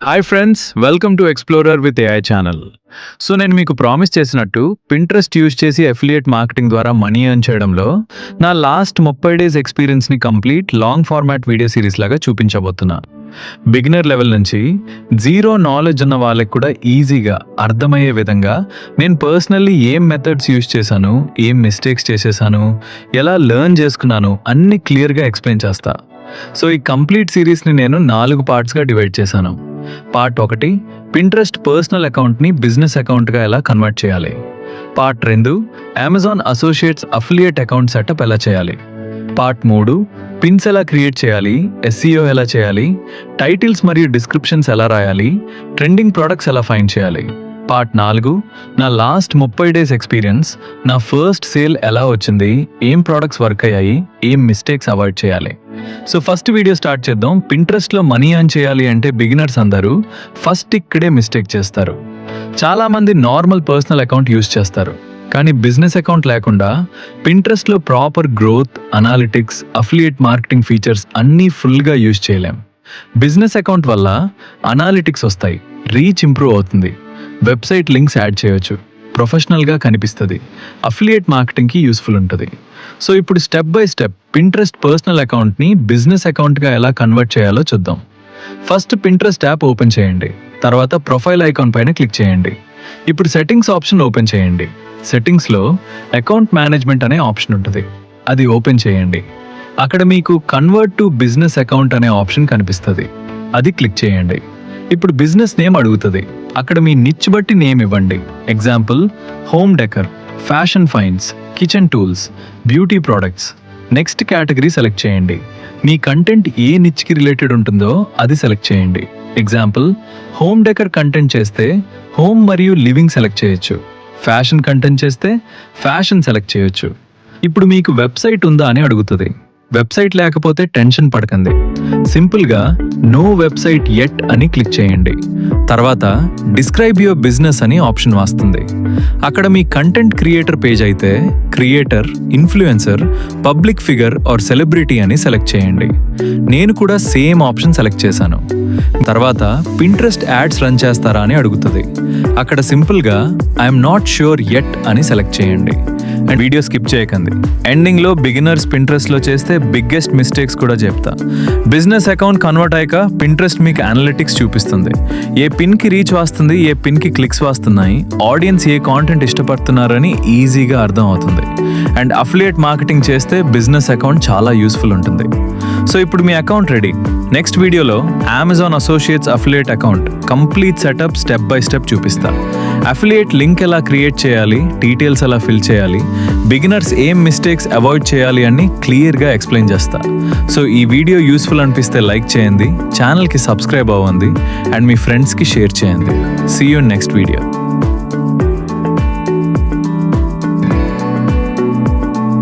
Hi friends, welcome to explorer with AI channel. So నేను మీకు promise చేసినట్టు Pinterest use చేసి అఫిలియేట్ మార్కెటింగ్ ద్వారా మనీ ఎర్న్ చేయడంలో నా లాస్ట్ 30 డేస్ ఎక్స్పీరియన్స్ని complete long format video series లాగా చూపించబోతున్నా. బిగినర్ లెవెల్ నుంచి జీరో నాలెడ్జ్ ఉన్న వాళ్ళకి కూడా ఈజీగా అర్థమయ్యే విధంగా నేను పర్సనల్లీ ఏం మెథడ్స్ యూజ్ చేశాను, ఏం మిస్టేక్స్ చేసేసాను, ఎలా లెర్న్ చేసుకున్నాను అన్ని క్లియర్గా ఎక్స్ప్లెయిన్ చేస్తా. సో ఈ కంప్లీట్ సిరీస్ని నేను 4 పార్ట్స్గా డివైడ్ చేశాను. పార్ట్ 1, పింట్రెస్ట్ పర్సనల్ అకౌంట్ని బిజినెస్ అకౌంట్గా ఎలా కన్వర్ట్ చేయాలి. Part 2, Amazon associates affiliate account setup ఎలా చేయాలి. పార్ట్ 3, పిన్స్ ఎలా క్రియేట్ చేయాలి, SEO ఎలా చేయాలి, టైటిల్స్ మరియు డిస్క్రిప్షన్స్ ఎలా రాయాలి, ట్రెండింగ్ ప్రొడక్ట్స్ ఎలా ఫైండ్ చేయాలి. పార్ట్ 4, నా లాస్ట్ 30 డేస్ ఎక్స్పీరియన్స్, నా ఫస్ట్ సేల్ ఎలా వచ్చింది, ఏం ప్రోడక్ట్స్ వర్క్ అయ్యాయి, ఏం మిస్టేక్స్ అవాయిడ్ చేయాలి. సో ఫస్ట్ వీడియో స్టార్ట్ చేద్దాం. పింట్రెస్ట్లో మనీ ఎర్న్ చేయాలి అంటే బిగినర్స్ అందరూ ఫస్ట్ ఇక్కడే మిస్టేక్ చేస్తారు. చాలామంది నార్మల్ పర్సనల్ అకౌంట్ యూజ్ చేస్తారు, కానీ బిజినెస్ అకౌంట్ లేకుండా పింట్రెస్ట్లో proper growth, analytics, affiliate marketing features అన్నీ ఫుల్గా యూజ్ చేయలేం. బిజినెస్ అకౌంట్ వల్ల అనాలిటిక్స్ వస్తాయి, రీచ్ ఇంప్రూవ్ అవుతుంది, వెబ్సైట్ లింక్స్ యాడ్ చేయొచ్చు, ప్రొఫెషనల్గా కనిపిస్తుంది, అఫిలియేట్ మార్కెటింగ్కి యూస్ఫుల్ ఉంటుంది. సో ఇప్పుడు step by step Pinterest personal అకౌంట్ని బిజినెస్ అకౌంట్గా ఎలా కన్వర్ట్ చేయాలో చూద్దాం. ఫస్ట్ పింట్రెస్ట్ యాప్ ఓపెన్ చేయండి, తర్వాత ప్రొఫైల్ ఐకాన్ పైన క్లిక్ చేయండి. ఇప్పుడు సెట్టింగ్స్ ఆప్షన్ ఓపెన్ చేయండి. సెట్టింగ్స్లో అకౌంట్ మేనేజ్మెంట్ అనే ఆప్షన్ ఉంటుంది, అది ఓపెన్ చేయండి. అక్కడ మీకు కన్వర్ట్ టు బిజినెస్ అకౌంట్ అనే ఆప్షన్ కనిపిస్తుంది, అది క్లిక్ చేయండి. ఇప్పుడు బిజినెస్ నేమ్ అడుగుతుంది, అక్కడ మీ నిచ్ బట్టి నేమ్ ఇవ్వండి. Example home decor, fashion fines, kitchen tools, beauty products. Next category select చేయండి. మీ కంటెంట్ ఏ నిచ్కి రిలేటెడ్ ఉంటుందో అది సెలెక్ట్ చేయండి. ఎగ్జాంపుల్ హోమ్ డెకర్ కంటెంట్ చేస్తే హోమ్ మరియు లివింగ్ సెలెక్ట్ చేయొచ్చు, ఫ్యాషన్ కంటెంట్ చేస్తే ఫ్యాషన్ సెలెక్ట్ చేయొచ్చు. ఇప్పుడు మీకు వెబ్సైట్ ఉందా అని అడుగుతుంది. వెబ్సైట్ లేకపోతే టెన్షన్ పడకండి, సింపుల్గా నో వెబ్సైట్ యెట్ అని క్లిక్ చేయండి. తర్వాత డిస్క్రైబ్ యువర్ బిజినెస్ అని ఆప్షన్ వస్తుంది. అక్కడ మీ కంటెంట్ క్రియేటర్ పేజ్ అయితే creator, influencer, public figure or celebrity అని సెలెక్ట్ చేయండి. నేను కూడా సేమ్ ఆప్షన్ సెలెక్ట్ చేశాను. తర్వాత పింట్రెస్ట్ యాడ్స్ రన్ చేస్తారా అని అడుగుతుంది. అక్కడ సింపుల్గా ఐఎమ్ నాట్ ష్యూర్ యెట్ అని సెలెక్ట్ చేయండి. అండ్ వీడియో స్కిప్ చేయకండి, ఎండింగ్లో బిగినర్స్ పింట్రెస్ట్లో చేస్తే బిగ్గెస్ట్ మిస్టేక్స్ కూడా చెప్తా. బిజినెస్ అకౌంట్ కన్వర్ట్ అయ్యాక పింట్రెస్ట్ మీకు అనలిటిక్స్ చూపిస్తుంది, ఏ పిన్కి రీచ్ వస్తుంది, ఏ పిన్కి క్లిక్స్ వస్తున్నాయి, ఆడియన్స్ ఏ కాంటెంట్ ఇష్టపడుతున్నారని ఈజీగా అర్థం అవుతుంది. అండ్ అఫిలియేట్ మార్కెటింగ్ చేస్తే బిజినెస్ అకౌంట్ చాలా యూస్ఫుల్ ఉంటుంది. సో ఇప్పుడు మీ అకౌంట్ రెడీ. నెక్స్ట్ వీడియోలో Amazon associates affiliate account complete setup step by step చూపిస్తా. అఫిలియేట్ లింక్ ఎలా క్రియేట్ చేయాలి, డీటెయిల్స్ ఎలా ఫిల్ చేయాలి, బిగినర్స్ ఏం మిస్టేక్స్ అవాయిడ్ చేయాలి అని క్లియర్గా ఎక్స్ప్లెయిన్ చేస్తా. సో ఈ వీడియో యూస్ఫుల్ అనిపిస్తే లైక్ చేయండి, ఛానల్కి సబ్స్క్రైబ్ అవ్వండి అండ్ మీ ఫ్రెండ్స్కి షేర్ చేయండి. See you next video.